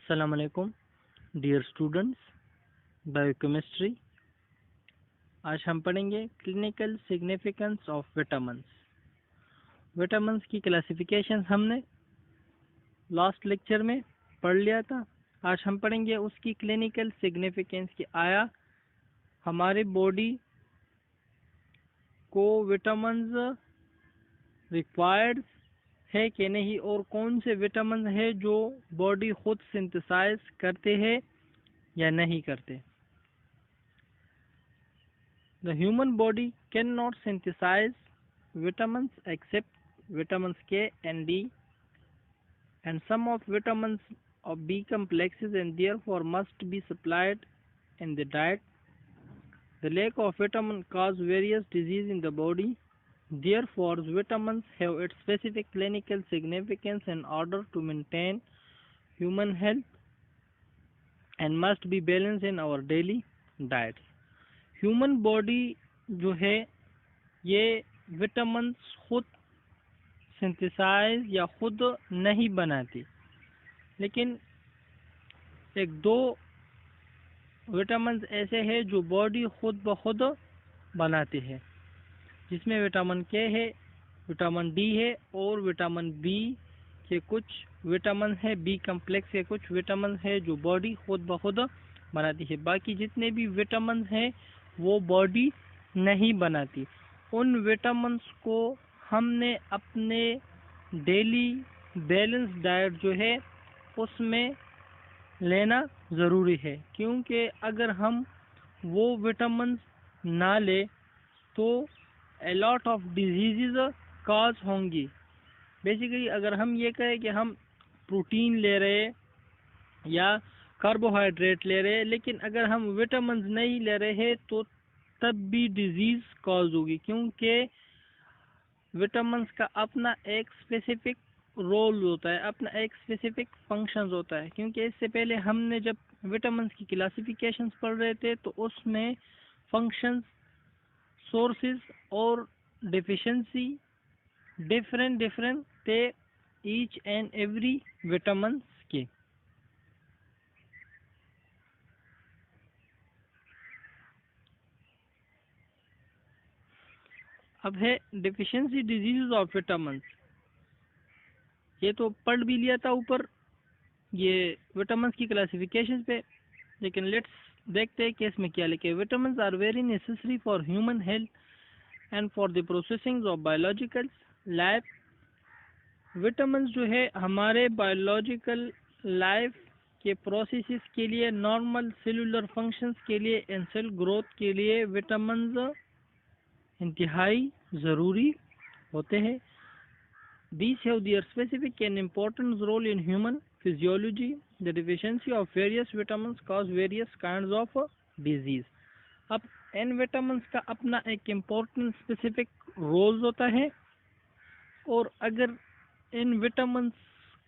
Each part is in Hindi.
अस्सलाम वालेकुम डियर स्टूडेंट्स, बायोकेमिस्ट्री। आज हम पढ़ेंगे clinical significance of vitamins. Vitamins की क्लासिफिकेशन हमने लास्ट लेक्चर में पढ़ लिया था। आज हम पढ़ेंगे उसकी क्लिनिकल सिग्निफिकेंस की आया हमारे बॉडी को विटामिन्स रिक्वायर्ड है कि नहीं, और कौन से विटामिन है जो बॉडी खुद सिंथेसाइज करते हैं या नहीं करते। The human body cannot synthesize vitamins except vitamins K and D, and some of vitamins of B complexes and therefore must be supplied in the diet. The lack of vitamin cause various diseases in the body. Therefore, vitamins have its specific clinical significance in order to maintain human health and must be balanced in our daily diets. Human body जो है ये विटामिन्स खुद सिंथेसाइज या खुद नहीं बनाती, लेकिन एक दो विटामिन्स ऐसे हैं जो बॉडी खुद ब खुद बनाती है, जिसमें विटामिन के है, विटामिन डी है और विटामिन बी के कुछ विटामिन है, बी कम्प्लेक्स के कुछ विटामिन है जो बॉडी खुद ब खुद बनाती है। बाकी जितने भी विटामिन हैं वो बॉडी नहीं बनाती। उन विटामिन्स को हमने अपने डेली बैलेंस डाइट जो है उसमें लेना ज़रूरी है, क्योंकि अगर हम वो विटामिन्स ना ले तो a lot of diseases काज होंगी। बेसिकली अगर हम ये कहें कि हम प्रोटीन ले रहे या कार्बोहाइड्रेट ले रहे हैं, लेकिन अगर हम विटामिन्स नहीं ले रहे हैं तो तब भी डिजीज कॉज होगी, क्योंकि विटामिन्स का अपना एक स्पेसिफिक रोल होता है, अपना एक स्पेसिफिक फंक्शंस होता है। क्योंकि इससे पहले हमने जब विटामिन्स की क्लासिफिकेशंस पढ़ रहे थे तो उसमें फंक्शंस, सोर्सेज और डिफिशिएंसी डिफरेंट थे ईच एंड एवरी विटामिन्स के। अब है डिफिशिएंसी डिजीज ऑफ विटामिन्स। ये तो पढ़ भी लिया था ऊपर ये विटामिन्स की क्लासिफिकेशन पे, लेकिन लेट्स देखते हैं कि इसमें क्या लिखे। Vitamins are very necessary for human health and for the processing of biological life. Vitamins जो है हमारे बायोलॉजिकल लाइफ के प्रोसेसेस के लिए, नॉर्मल सेलुलर फंक्शंस के लिए एंड सेल ग्रोथ के लिए विटामिन्स इंतहाई ज़रूरी होते हैं। These have their specific and important role in human physiology. The deficiency of various vitamins cause various kinds of disease. अब इन विटामिन्स का अपना एक इम्पोर्टेंट स्पेसिफिक रोल होता है, और अगर इन विटामिन्स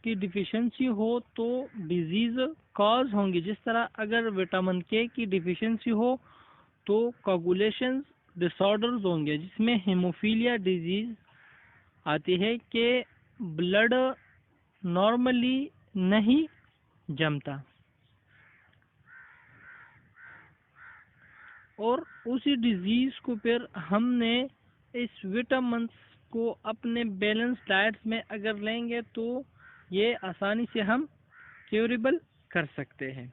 की डिफिशिएंसी हो तो डिजीज कॉज होंगी। जिस तरह अगर विटामिन के की डिफिशिएंसी हो तो कोगुलेशन डिसऑर्डर्स होंगे, जिसमें हेमोफीलिया डिजीज आती है कि ब्लड नॉर्मली नहीं जमता, और उसी डिजीज को फिर हमने इस विटामिन्स को अपने बैलेंस डाइट्स में अगर लेंगे तो ये आसानी से हम क्यूरेबल कर सकते हैं।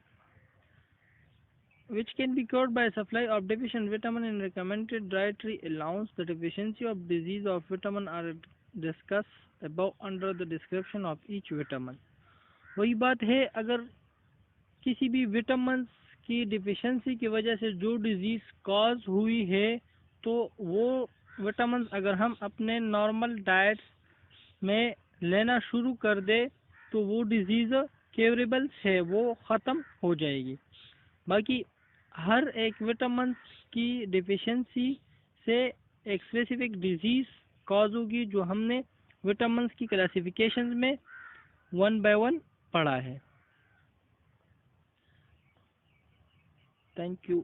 Which can be cured by supply of deficient vitamin in recommended dietary allowance. The deficiency of disease of vitamin are discussed above under the description of each vitamin. वही बात है, अगर किसी भी विटामिन की डिफिशिएंसी की वजह से जो डिजीज कॉज हुई है तो वो विटामिन अगर हम अपने नॉर्मल डाइट में लेना शुरू कर दे तो वो डिजीज क्यूरेबल है, वो ख़त्म हो जाएगी। बाकी हर एक विटामिन की डिफिशिएंसी से एक स्पेसिफिक डिजीज कॉज होगी, जो हमने विटामिन की क्लासिफिकेशन में 1 by 1 पढ़ा है। Thank you.